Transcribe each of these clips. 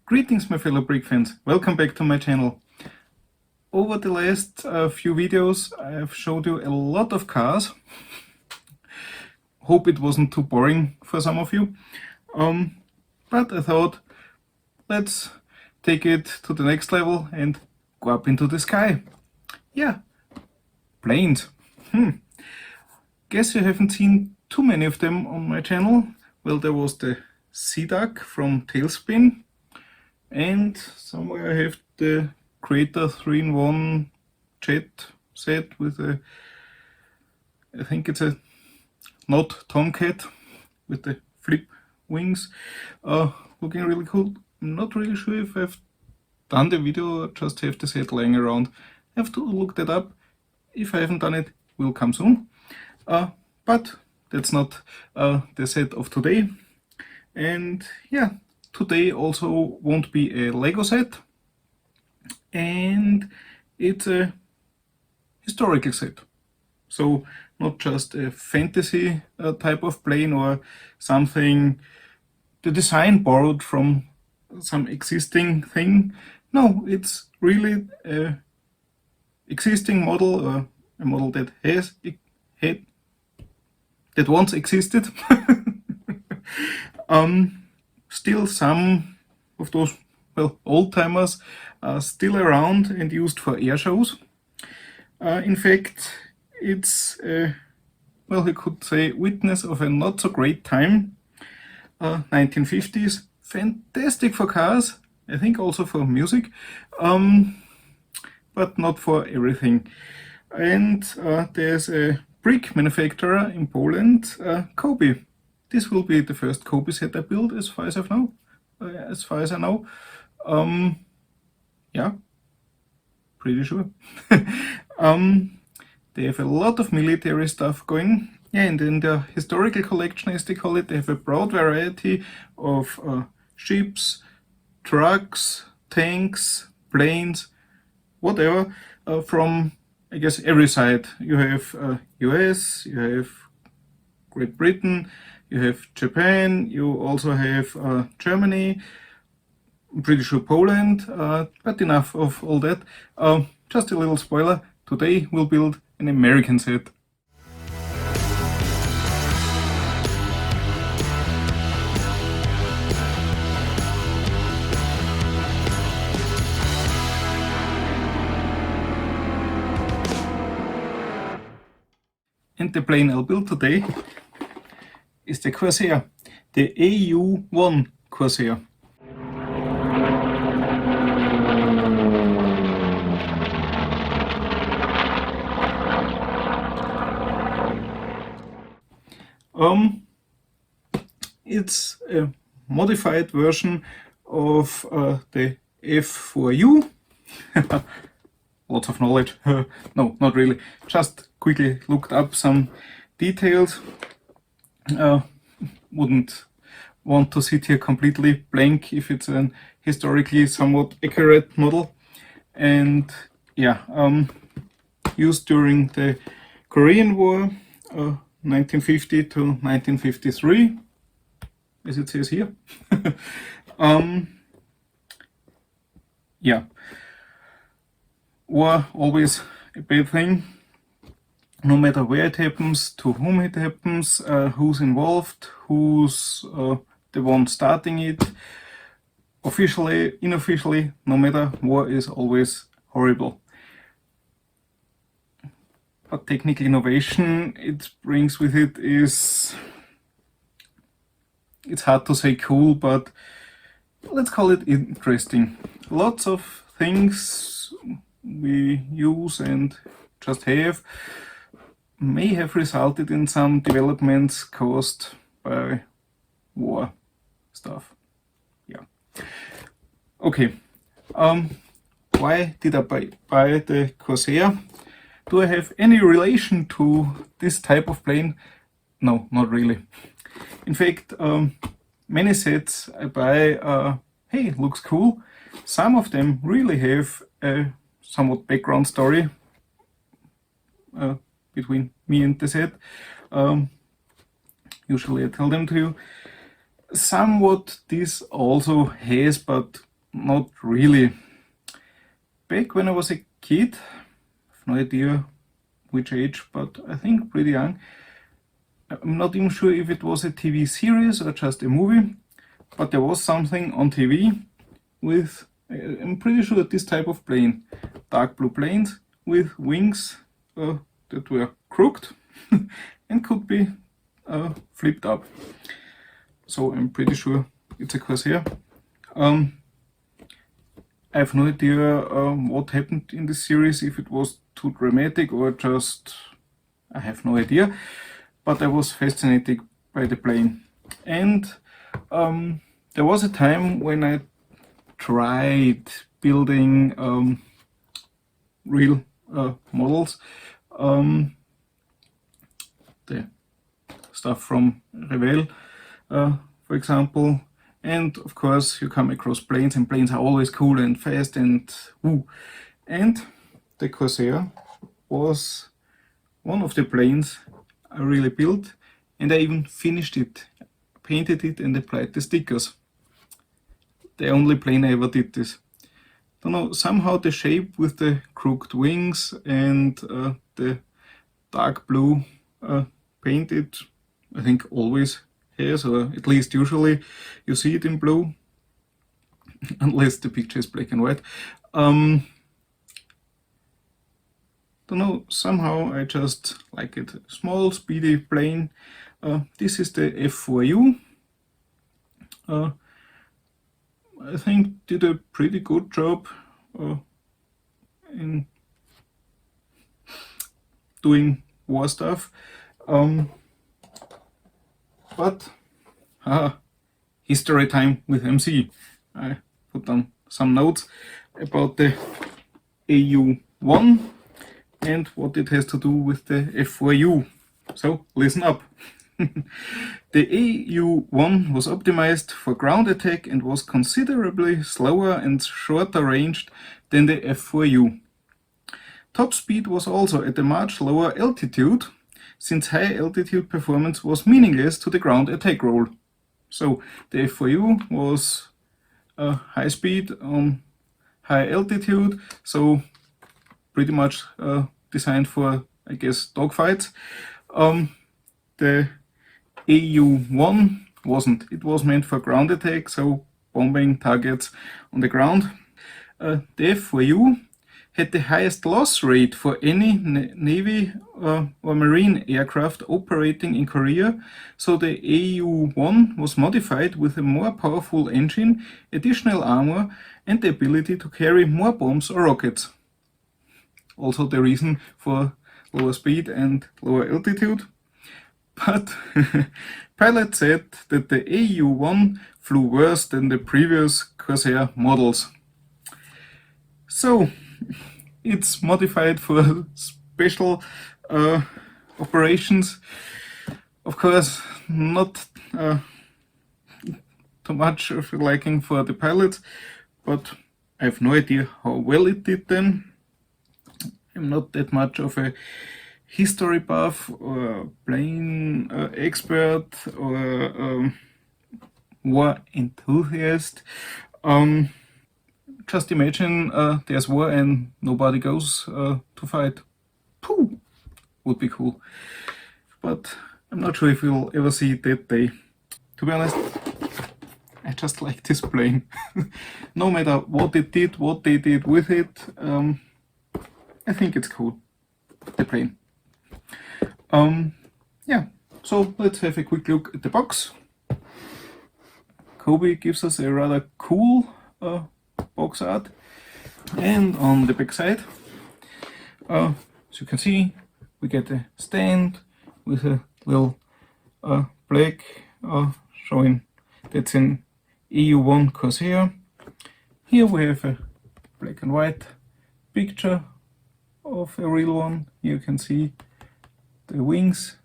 Greetings my fellow brick fans, welcome back to my channel. Over the last few videos I have showed you a lot of cars. Hope it wasn't too boring for some of you. But I thought let's take it to the next level and go up into the sky. Yeah, planes. Guess you haven't seen too many of them on my channel. Well, there was the Seaduck from Talespin, and somewhere I have the Creator 3-in-1 jet set with a, I think it's a not Tomcat with the flip wings, looking really cool. I'm not really sure if I've done the video or just have the set lying around. I have to look that up. If I haven't done it, will come soon. But that's not the set of today. And yeah, today also won't be a Lego set, and it's a historical set. So not just a fantasy type of plane or something the design borrowed from some existing thing. No, it's really a existing model, or a model that that once existed. Still some of those, well, old-timers are still around and used for air shows. In fact, it's well, you could say witness of a not so great time. 1950s, fantastic for cars, I think also for music, but not for everything. And there's a brick manufacturer in Poland, Cobi. This will be the first Cobi set I build, as far as I know. Yeah, pretty sure. They have a lot of military stuff going. Yeah, and in the historical collection, as they call it, they have a broad variety of ships, trucks, tanks, planes, whatever, from, I guess, every side. You have US, you have Great Britain, you have Japan, you also have Germany, I'm pretty sure Poland, but enough of all that. Just a little spoiler, today we'll build an American set. And the plane I'll build today is the Corsair, the AU-1 Corsair. It's a modified version of the F4U. Lots of knowledge. No, not really. Just quickly looked up some details. Wouldn't want to sit here completely blank if it's an historically somewhat accurate model. And yeah, used during the Korean War, 1950 to 1953, as it says here. Yeah. War always a bad thing, no matter where it happens, to whom it happens, who's involved, who's the one starting it. Officially, unofficially, no matter, war is always horrible. But technical innovation it brings with it is, it's hard to say cool, but let's call it interesting. Lots of things we use and just have may have resulted in some developments caused by war stuff. Yeah. Okay. Why did I buy the Corsair? Do I have any relation to this type of plane? No, not really. In fact, many sets I buy, hey, looks cool. Some of them really have a somewhat background story between me and the set. Usually I tell them to you. Somewhat this also has, but not really. Back when I was a kid, I have no idea which age, but I think pretty young. I'm not even sure if it was a TV series or just a movie, but there was something on TV with, I'm pretty sure, this type of plane. Dark blue planes with wings that were crooked and could be flipped up. So I'm pretty sure it's a Corsair. I have no idea what happened in this series, if it was too dramatic or just, I have no idea, but I was fascinated by the plane. And there was a time when I tried building real models, the stuff from Revell, for example. And of course you come across planes, and planes are always cool and fast and woo. And the Corsair was one of the planes I really built, and I even finished it, painted it and applied the stickers. The only plane I ever did this. Don't know, somehow the shape with the crooked wings and the dark blue painted, I think always has, or at least usually you see it in blue, unless the picture is black and white. Don't know, somehow I just like it. Small, speedy plane. This is the F4U. I think did a pretty good job in doing war stuff. But history time with MC. I put down some notes about the AU-1 and what it has to do with the F4U. So listen up. The AU-1 was optimized for ground attack and was considerably slower and shorter ranged than the F4U. Top speed was also at a much lower altitude, since high altitude performance was meaningless to the ground attack role. So the F4U was high speed on high altitude, so pretty much designed for, I guess, dogfights. The AU-1 wasn't. It was meant for ground attack, so bombing targets on the ground. The F4U had the highest loss rate for any Navy or Marine aircraft operating in Korea, so the AU-1 was modified with a more powerful engine, additional armor, and the ability to carry more bombs or rockets. Also the reason for lower speed and lower altitude. But pilots said that the AU-1 flew worse than the previous Corsair models. So it's modified for special operations. Of course, not too much of a liking for the pilots, but I have no idea how well it did then. I'm not that much of a history buff or plane expert or war enthusiast. Just imagine there's war and nobody goes to fight. Pooh, would be cool. But I'm not sure if we'll ever see that day. To be honest, I just like this plane. No matter what it did, what they did with it, I think it's cool, the plane. Yeah, so let's have a quick look at the box. Cobi gives us a rather cool box art, and on the back side, as you can see, we get a stand with a little black showing that's an AU-1 Corsair. Here we have a black and white picture of a real one. Here you can see the wings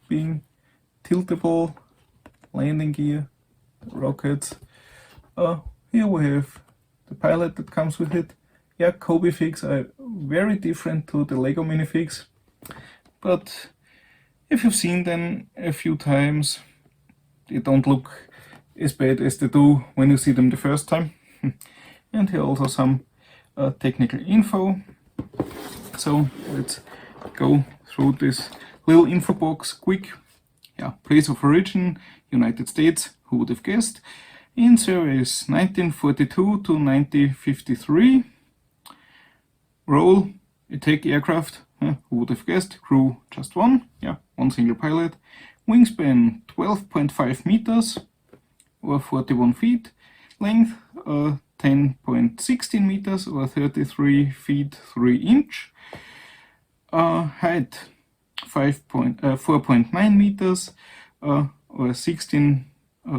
being tiltable, landing gear, rockets. Here we have the pilot that comes with it. Yeah, Cobi figs are very different to the Lego minifigs, but if you've seen them a few times, they don't look as bad as they do when you see them the first time. And here also some technical info. So let's go through this little info box quick. Yeah, place of origin, United States, who would have guessed. In service 1942 to 1953. Role, attack aircraft, who would have guessed, crew just one, yeah, one single pilot. Wingspan 12.5 meters or 41 feet. Length 10.16 meters or 33 feet 3 inch. Height 4.9 meters or 16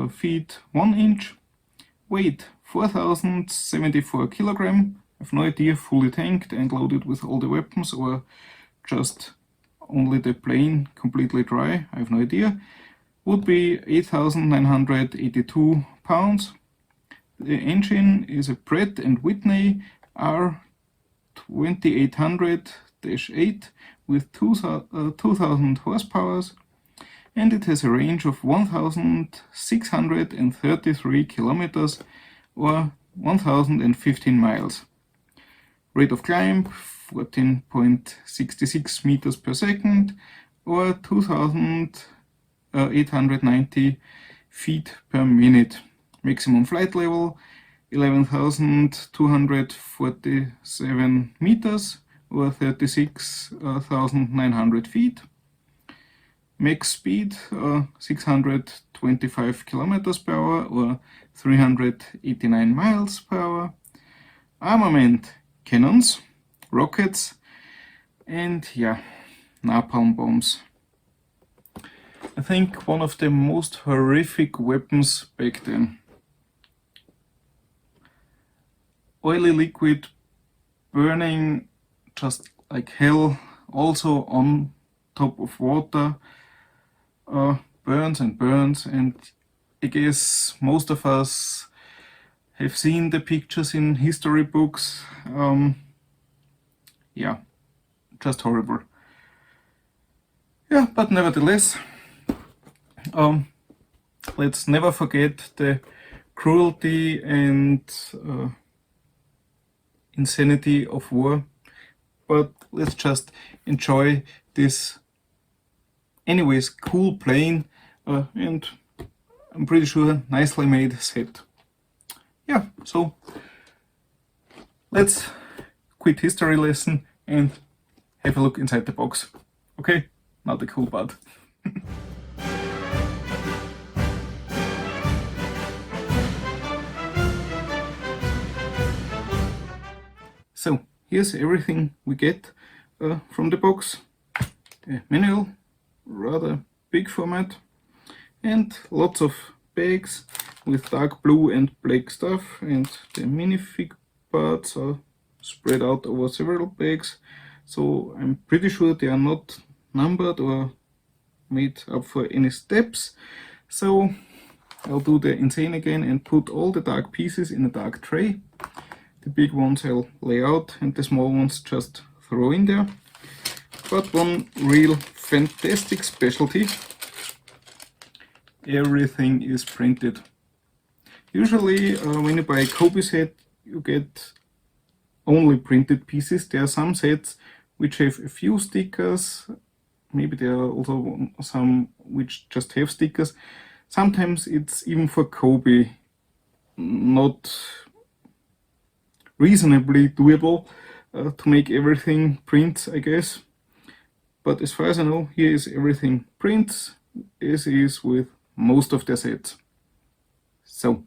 feet 1 inch. Weight 4074 kilogram. I have no idea, fully tanked and loaded with all the weapons or just only the plane completely dry, I have no idea. Would be 8,982 pounds. The engine is a Pratt & Whitney R2800-8 with 2000 horsepower, and it has a range of 1,633 kilometers or 1,015 miles. Rate of climb 14.66 meters per second or 2,890 feet per minute. Maximum flight level 11,247 meters or 36,900 feet. Max speed 625 kilometers per hour or 389 miles per hour. Armament, cannons, rockets, and yeah, napalm bombs. I think one of the most horrific weapons back then. Oily liquid burning just like hell, also on top of water, burns and burns, and I guess most of us have seen the pictures in history books. Yeah, just horrible. Yeah, but nevertheless, let's never forget the cruelty and insanity of war, but let's just enjoy this anyways cool plane and I'm pretty sure nicely made set. Yeah, so let's quit history lesson and have a look inside the box. Okay, now the cool part. So here's everything we get from the box. The manual, rather big format, and lots of bags with dark blue and black stuff, and the minifig parts are spread out over several bags, so I'm pretty sure they are not numbered or made up for any steps. So I'll do the insane again and put all the dark pieces in a dark tray. The big ones I'll lay out and the small ones just throw in there. But one real fantastic specialty: everything is printed. Usually when you buy a Cobi set you get only printed pieces. There are some sets which have a few stickers, maybe there are also some which just have stickers. Sometimes it's even for Cobi not reasonably doable to make everything print, I guess. But as far as I know, here is everything prints, as is with most of their sets. So,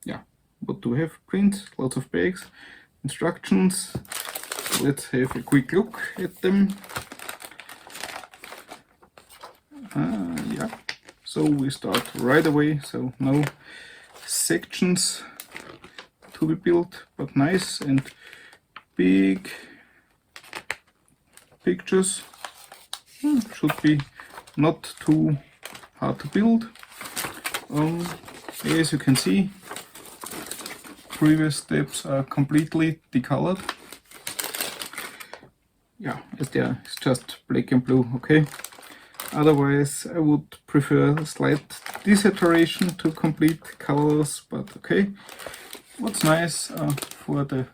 yeah, what do we have? Print, lots of bags, instructions. Let's have a quick look at them. Yeah, so we start right away, so no sections to be built, but nice and big pictures. Should be not too hard to build. As you can see, previous steps are completely decolored. Yeah, as there is just black and blue. Okay, Otherwise I would prefer a slight desaturation to complete colors, but okay. What's nice for the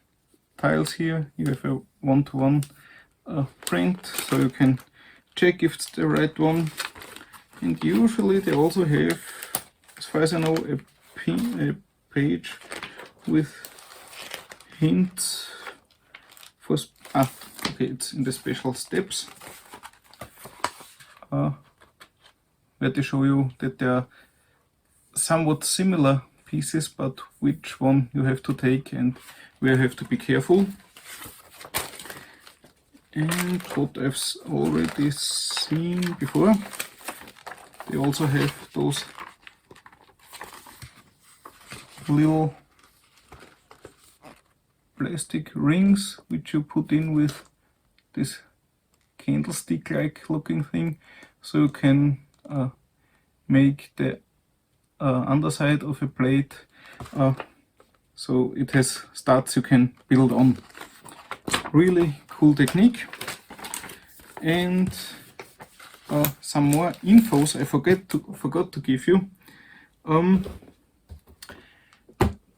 tiles here, you have a one-to-one print, so you can check if it's the right one. And usually they also have, as far as I know, a page with hints for okay, it's in the special steps where they show you that there are somewhat similar pieces, but which one you have to take and where you have to be careful. And what I've already seen before, they also have those little plastic rings which you put in with this candlestick like looking thing, so you can make the underside of a plate so it has studs you can build on. Really cool technique. And some more infos I forgot to give you.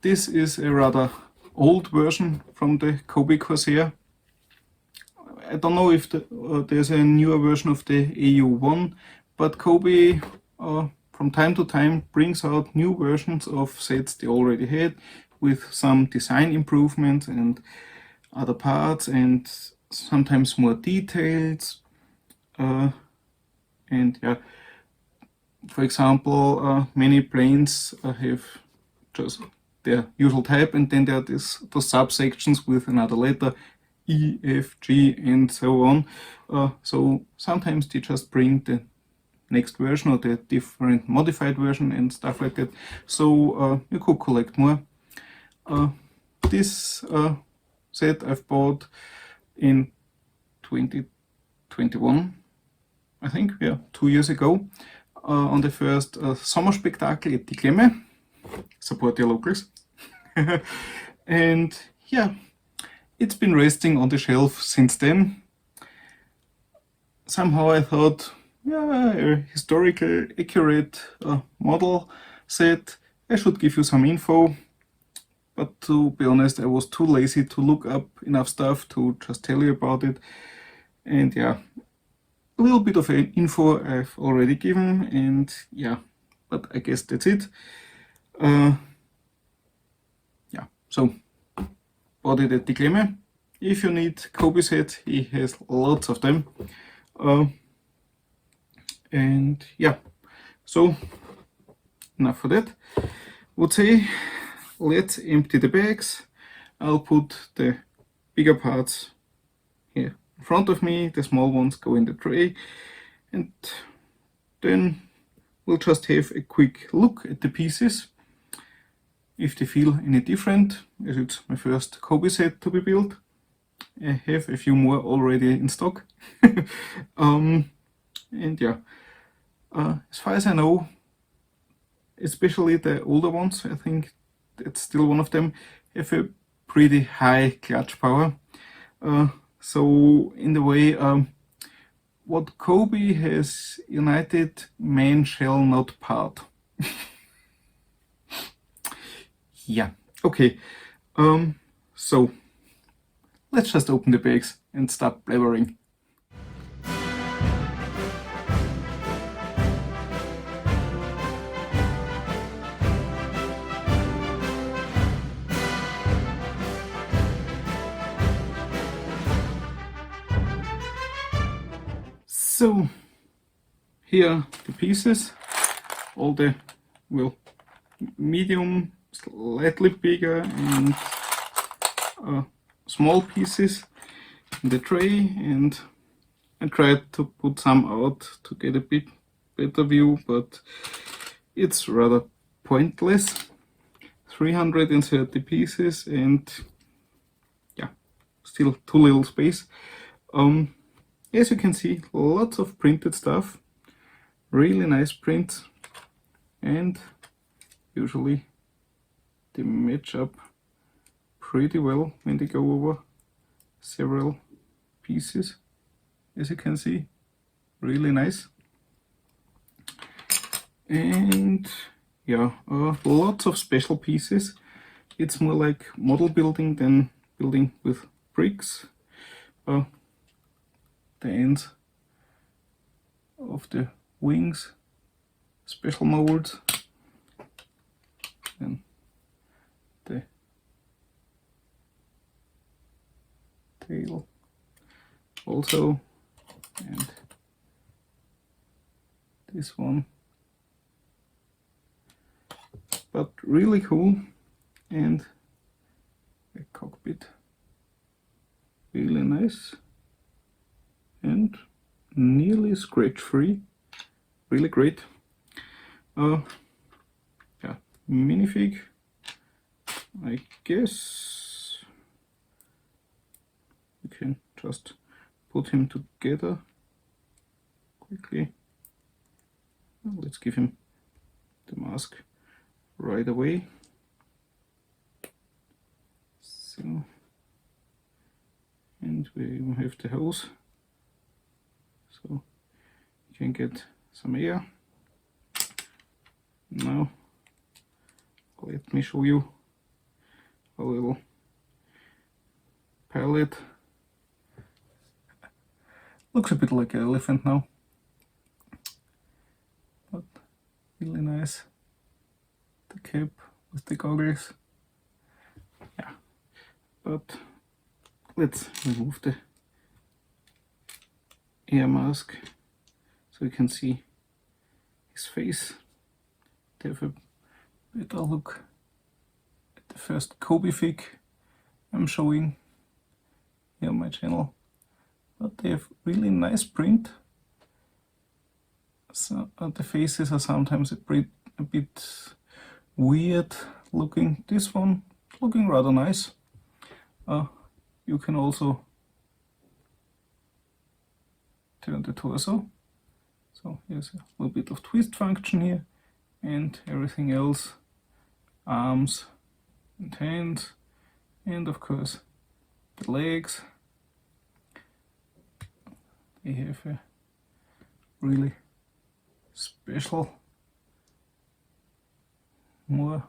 This is a rather old version from the Cobi Corsair. I don't know if there's a newer version of the AU-1, but Cobi from time to time brings out new versions of sets they already had with some design improvements and other parts and sometimes more details. And yeah, for example, many planes have just their usual type, and then there are those subsections with another letter, E, F, G, and so on. So sometimes they just bring the next version or the different modified version and stuff like that. So you could collect more. This set I've bought in 2021, I think, yeah, 2 years ago, on the first summer spectacle at the Klemme. Support your locals. And yeah, it's been resting on the shelf since then. Somehow I thought, yeah, a historical accurate model set, I should give you some info. But to be honest, I was too lazy to look up enough stuff to just tell you about it. And yeah, a little bit of info I've already given, and yeah, but I guess that's it. Yeah, so bought it at the Klemme. If you need Cobi set, he has lots of them. And yeah, so enough for that. Would say let's empty the bags. I'll put the bigger parts here in front of me, the small ones go in the tray, and then we'll just have a quick look at the pieces, if they feel any different, as it's my first Cobi set to be built. I have a few more already in stock. And yeah, as far as I know, especially the older ones, I think that's still one of them, have a pretty high clutch power. So in the way, what Cobi has united, man shall not part. Yeah, okay. So let's just open the bags and start blabbering. So here are the pieces, all the, well, medium, slightly bigger, and small pieces in the tray, and I tried to put some out to get a bit better view, but it's rather pointless. 330 pieces, and yeah, still too little space. As you can see, lots of printed stuff, really nice prints, and usually they match up pretty well when they go over several pieces. As you can see, really nice. And yeah, lots of special pieces. It's more like model building than building with bricks. The ends of the wings, special molds, and the tail also, and this one. But really cool, and the cockpit, really nice and nearly scratch free, really great. Yeah, minifig, I guess we can just put him together quickly. Well, let's give him the mask right away. So, and we have the hose, so you can get some air. Now let me show you a little palette. Looks a bit like an elephant now, but really nice. The cap with the goggles. Yeah, but let's remove the air mask so you can see his face. They have a better look at the first Cobi fig I'm showing here on my channel. But they have really nice print. So the faces are sometimes a bit weird looking. This one looking rather nice. You can also turn the torso. So here's a little bit of twist function here, and everything else, arms and hands, and of course the legs. They have a really special, more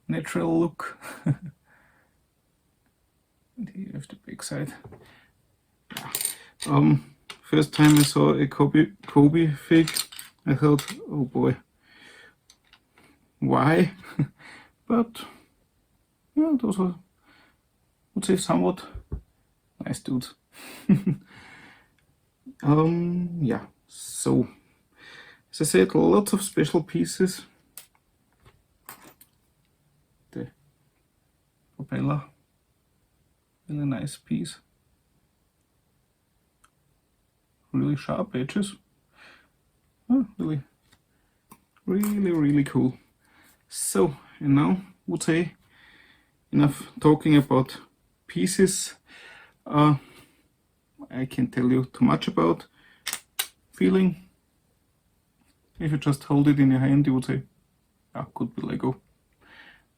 natural look. And here you have the back side. First time I saw a Cobi fig, I thought, oh boy, why? But yeah, those are, I would say, somewhat nice dudes. Yeah, so as I said, lots of special pieces. The propeller, really nice piece. Really sharp edges. Oh, really cool. So, and now would say enough talking about pieces. I can't tell you too much about feeling. If you just hold it in your hand, you would say, yeah, could be Lego.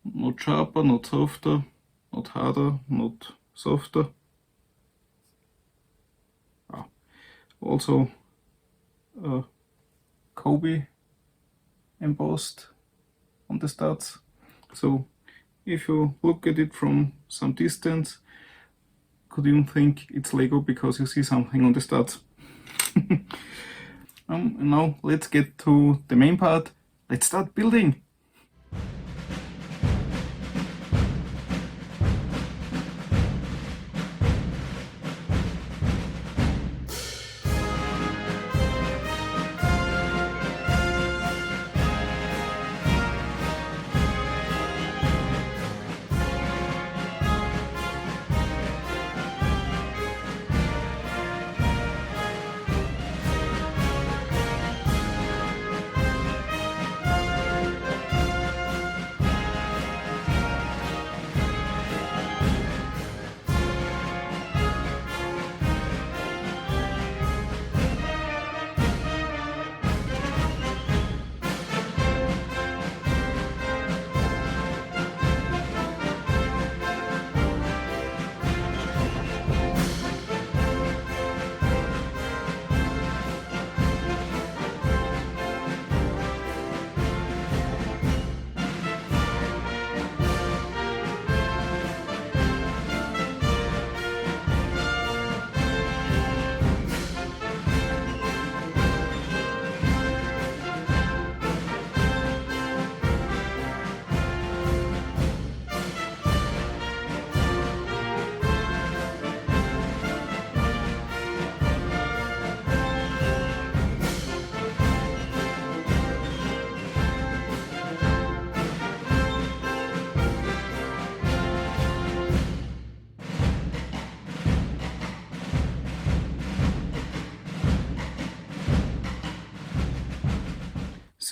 Not sharper, not softer, not harder, not softer. Also Cobi embossed on the studs. So if you look at it from some distance, could even think it's Lego because you see something on the studs. Now let's get to the main part. Let's start building.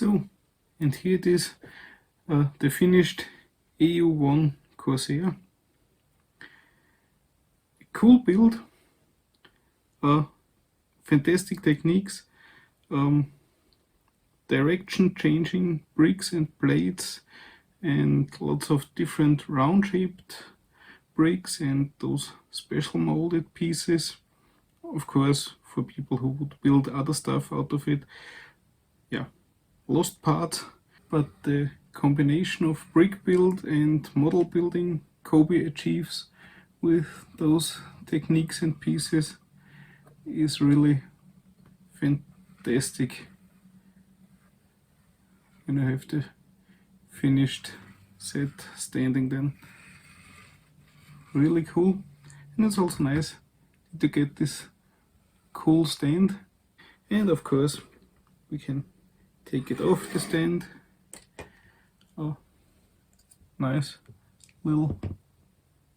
So, and here it is, the finished AU-1 Corsair. Cool build, fantastic techniques, direction changing bricks and plates, and lots of different round shaped bricks and those special molded pieces. Of course, for people who would build other stuff out of it. Yeah, lost parts, but the combination of brick build and model building Cobi achieves with those techniques and pieces is really fantastic. When I have the finished set standing then. Really cool. And it's also nice to get this cool stand. And of course we can take it off the stand. Oh, nice little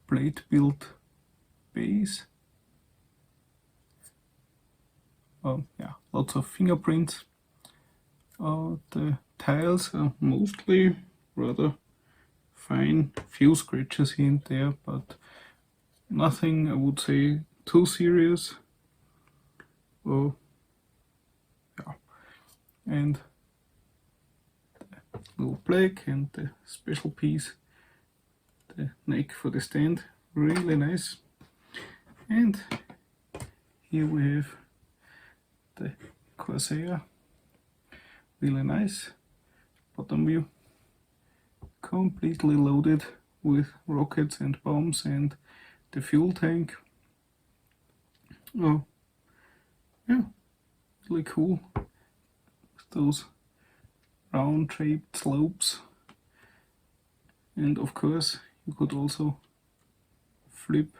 plate built base. Yeah, lots of fingerprints. The tiles are mostly rather fine, few scratches here and there, but nothing I would say too serious. Oh, yeah, and the little plaque and the special piece, the neck for the stand, really nice. And here we have the Corsair, really nice. Bottom view, completely loaded with rockets and bombs and the fuel tank. Oh, yeah, really cool. Those round shaped slopes. And of course, you could also flip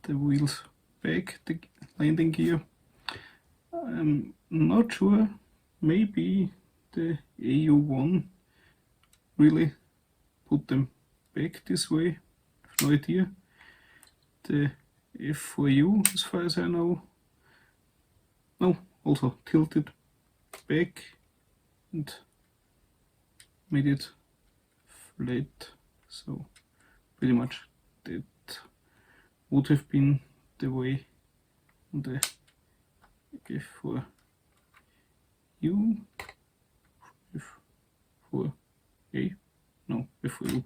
the wheels back, the landing gear. I'm not sure, maybe the AU-1 really put them back this way, I have no idea. The F4U, as far as I know, no, also tilted back and made it flat, so pretty much that would have been the way on the F4U, F4A, no, F4U,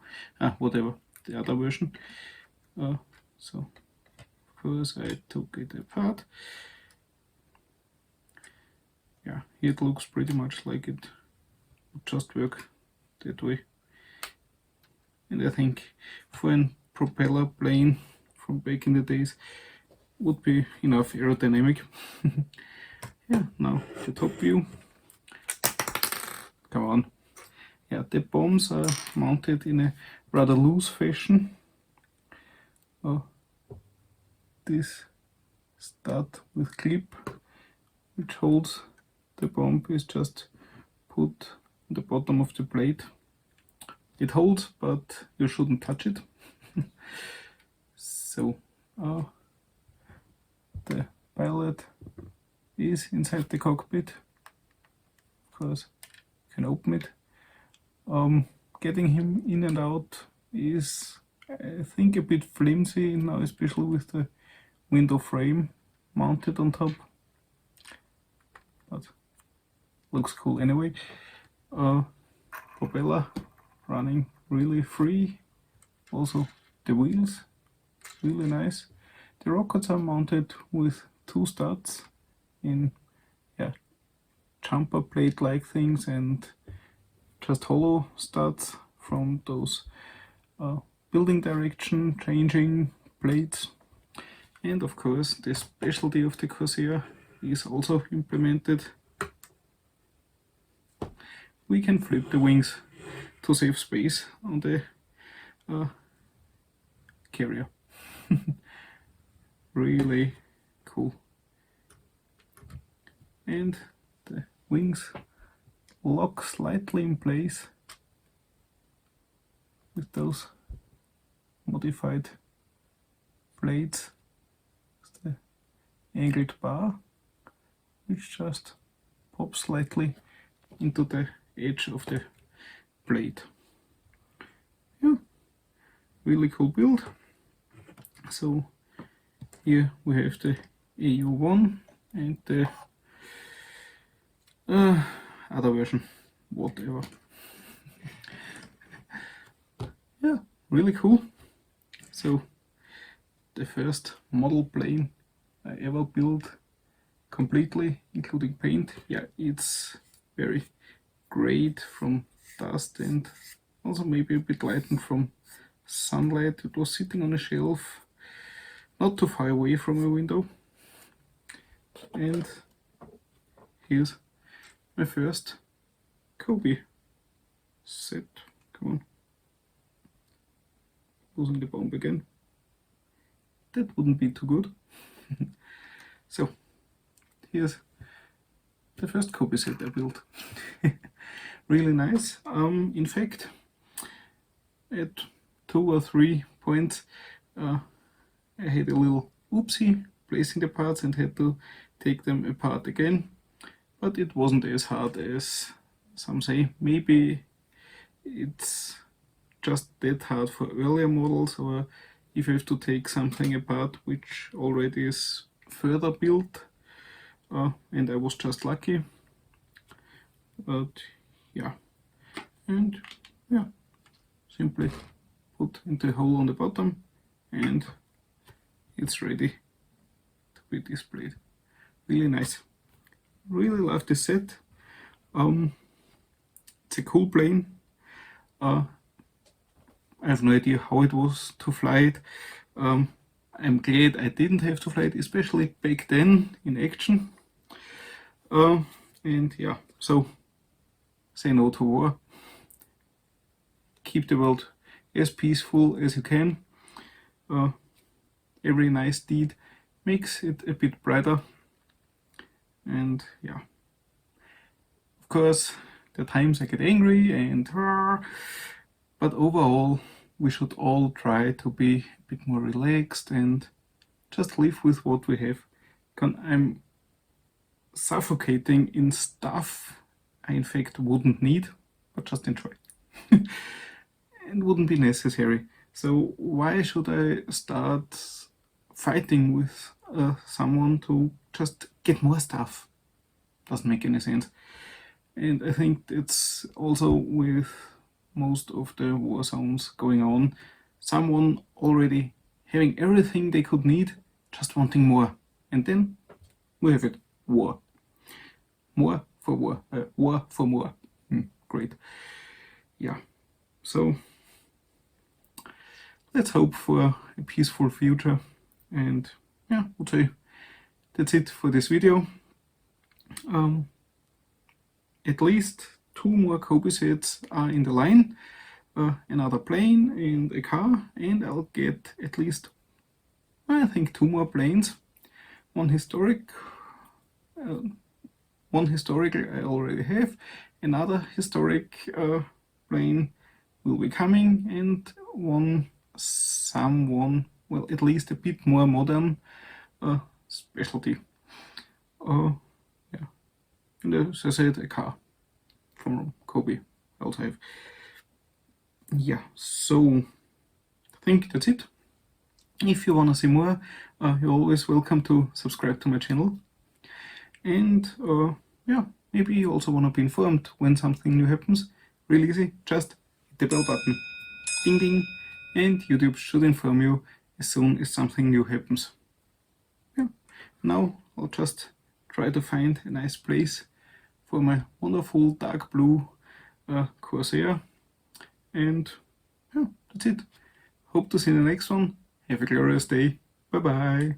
whatever, the other version. So of course I took it apart. Yeah, it looks pretty much like it would just work that way. And I think for a propeller plane from back in the days would be enough aerodynamic. Yeah, now the top view. Come on. Yeah, the bombs are mounted in a rather loose fashion. This stud with clip which holds the bomb is just put on the bottom of the plate. It holds, but you shouldn't touch it. So the pilot is inside the cockpit. Of course, you can open it. Getting him in and out is, I think, a bit flimsy now, especially with the window frame mounted on top. But looks cool anyway. Propeller running really free. Also the wheels, really nice. The rockets are mounted with two studs in jumper plate like things and just hollow studs from those building direction changing plates. And of course the specialty of the Corsair is also implemented. We can flip the wings to save space on the carrier. Really cool. And the wings lock slightly in place with those modified blades. The angled bar which just pops slightly into the edge of the blade. Yeah, really cool build. So here we have the AU-1 and the other version, whatever. Yeah, really cool. So the first model plane I ever built completely, including paint. Yeah, it's very great from dust and also maybe a bit lightened from sunlight. It was sitting on a shelf not too far away from a window. And here's my first Cobi set. Come on. Losing the bomb again. That wouldn't be too good. So here's the first Cobi set I built. Really nice. In fact, at 2 or 3 points I had a little oopsie placing the parts and had to take them apart again, but it wasn't as hard as some say. Maybe it's just that hard for earlier models, or if you have to take something apart which already is further built, and I was just lucky. But yeah, and yeah, simply put into a hole on the bottom and it's ready to be displayed. Really nice. Really love this set. It's a cool plane. I have no idea how it was to fly it. I'm glad I didn't have to fly it, especially back then in action. And yeah, so say no to war. Keep the world as peaceful as you can. Every nice deed makes it a bit brighter. And yeah, of course, there are times I get angry and but overall we should all try to be a bit more relaxed and just live with what we have. I'm suffocating in stuff I in fact wouldn't need, but just enjoy. And wouldn't be necessary. So why should I start fighting with someone to just get more stuff? Doesn't make any sense. And I think it's also with most of the war zones going on, someone already having everything they could need, just wanting more. And then we have it, war. More for war, war for more. Great. Yeah, so let's hope for a peaceful future. And yeah, I would say that's it for this video. At least 2 more Cobi sets are in the line, another plane and a car, and I'll get at least, I think, 2 more planes. One historical I already have, another historic plane will be coming, and well, at least a bit more modern specialty. Yeah, and as I said, a car from Cobi I also have. Yeah, so I think that's it. If you want to see more, you're always welcome to subscribe to my channel. And yeah, maybe you also want to be informed when something new happens. Really easy, just hit the bell button. Ding ding, and YouTube should inform you as soon as something new happens. Yeah, now I'll just try to find a nice place for my wonderful dark blue Corsair. And yeah, that's it. Hope to see you in the next one. Have a glorious day. Bye bye.